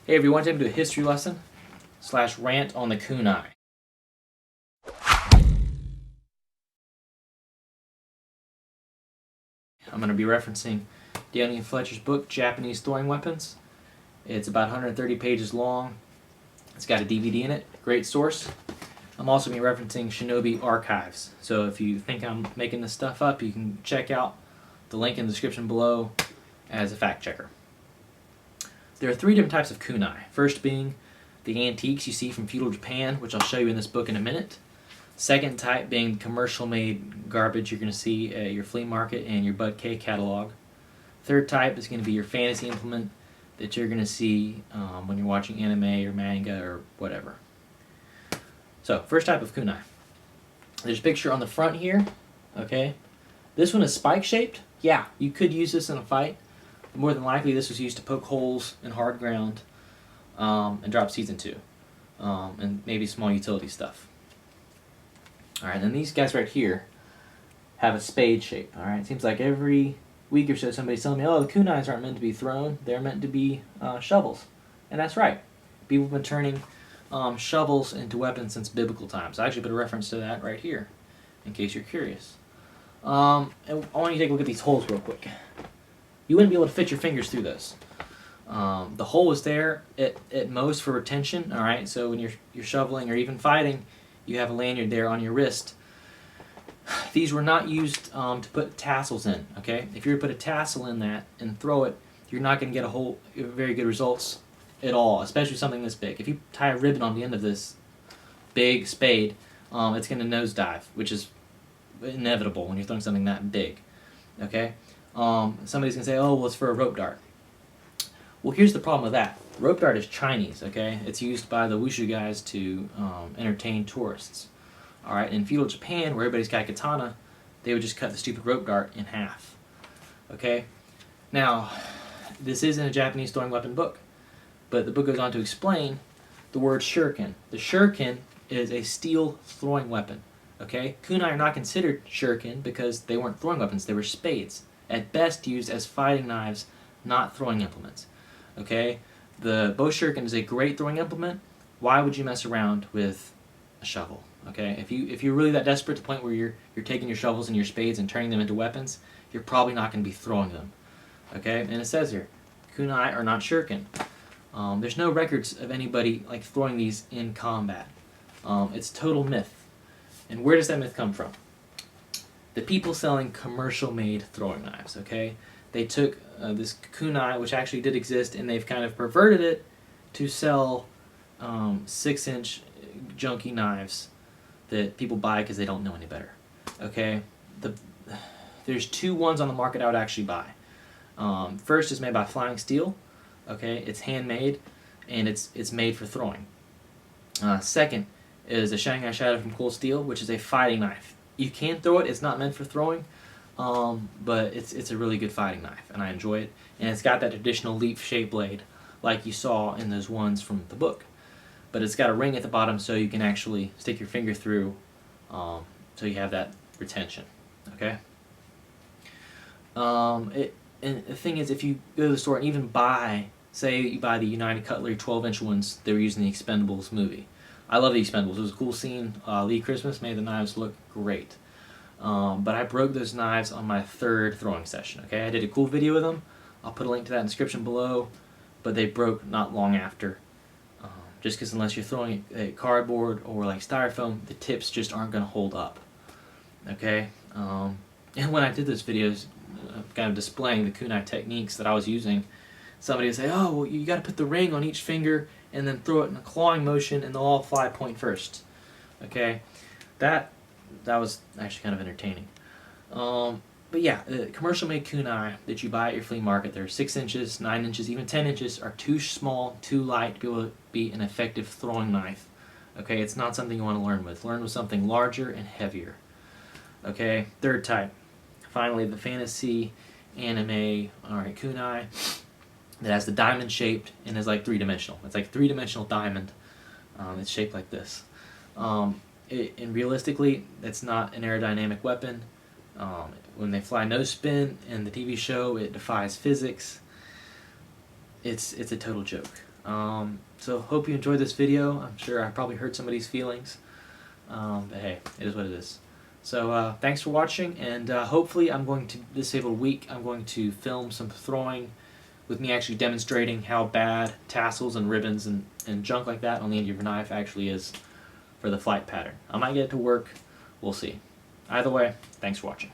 Hey everyone, today I'm going to do a history lesson / rant on the Kunai. I'm going to be referencing Daniel Fletcher's book, Japanese Throwing Weapons. It's about 130 pages long. It's got a DVD in it, great source. I'm also going to be referencing Shinobi Archives. So if you think I'm making this stuff up, you can check out the link in the description below as a fact checker. There are 3 different types of kunai. First being the antiques you see from feudal Japan, which I'll show you in this book in a minute. Second type being commercial-made garbage you're going to see at your flea market and your Bud K catalog. Third type is going to be your fantasy implement that you're going to see when you're watching anime or manga or whatever. So, first type of kunai. There's a picture on the front here, okay? This one is spike-shaped. Yeah, you could use this in a fight. More than likely, this was used to poke holes in hard ground and drop seeds into, and maybe small utility stuff. All right, and these guys right here have a spade shape. All right, it seems like every week or so somebody's telling me, oh, the kunais aren't meant to be thrown; they're meant to be shovels, and that's right. People have been turning shovels into weapons since biblical times. I actually put a reference to that right here, in case you're curious. And I want you to take a look at these holes real quick. You wouldn't be able to fit your fingers through those. The hole is there at most for retention. All right, so when you're shoveling or even fighting, you have a lanyard there on your wrist. These were not used to put tassels in. Okay, if you were to put a tassel in that and throw it, you're not going to get very good results at all, especially something this big. If you tie a ribbon on the end of this big spade, it's going to nosedive, which is inevitable when you're throwing something that big. Okay. Somebody's going to say, oh, well, it's for a rope dart. Well, here's the problem with that. Rope dart is Chinese, okay? It's used by the wushu guys to entertain tourists. All right, in feudal Japan, where everybody's got a katana, they would just cut the stupid rope dart in half. Okay? Now, this isn't a Japanese throwing weapon book, but the book goes on to explain the word shuriken. The shuriken is a steel throwing weapon. Okay? Kunai are not considered shuriken because they weren't throwing weapons, they were spades. At best used as fighting knives, not throwing implements. Okay? The bow shuriken is a great throwing implement. Why would you mess around with a shovel? Okay? If you're really that desperate to the point where you're taking your shovels and your spades and turning them into weapons, you're probably not going to be throwing them. Okay? And it says here, kunai are not shuriken. There's no records of anybody like throwing these in combat. It's total myth. And where does that myth come from? The people selling commercial-made throwing knives, okay? They took this kunai, which actually did exist, and they've kind of perverted it to sell 6-inch junky knives that people buy because they don't know any better, okay? There's 2 ones on the market I would actually buy. First is made by Flying Steel, okay? It's handmade, and it's made for throwing. Second is a Shanghai Shadow from Cold Steel, which is a fighting knife. You can throw it. It's not meant for throwing, but it's a really good fighting knife, and I enjoy it. And it's got that traditional leaf-shaped blade like you saw in those ones from the book. But it's got a ring at the bottom so you can actually stick your finger through so you have that retention, okay? And the thing is, if you go to the store and even say you buy the United Cutlery 12-inch ones they were using in the Expendables movie. I love the Expendables. It was a cool scene. Lee Christmas made the knives look great. But I broke those knives on my 3rd throwing session. Okay, I did a cool video with them. I'll put a link to that in the description below. But they broke not long after. Just because unless you're throwing at cardboard or like styrofoam, the tips just aren't going to hold up. Okay? And when I did those videos, kind of displaying the kunai techniques that I was using, somebody would say, oh, well, you got to put the ring on each finger and then throw it in a clawing motion and they'll all fly point first. Okay? That was actually kind of entertaining. But yeah, commercial-made kunai that you buy at your flea market, they're 6 inches, 9 inches, even 10 inches, are too small, too light to be able to be an effective throwing knife. Okay? It's not something you want to learn with. Learn with something larger and heavier. Okay? Third type. Finally, the fantasy anime, alright, kunai that has the diamond shaped and is like 3-dimensional. It's like a 3-dimensional diamond. It's shaped like this. And realistically, it's not an aerodynamic weapon. When they fly no spin in the TV show, it defies physics. It's a total joke. So hope you enjoyed this video. I'm sure I probably hurt somebody's feelings. But hey, it is what it is. So thanks for watching, and hopefully I'm going to, this Disabled Week, I'm going to film some throwing with me actually demonstrating how bad tassels and ribbons and junk like that on the end of your knife actually is for the flight pattern. I might get it to work. We'll see. Either way, thanks for watching.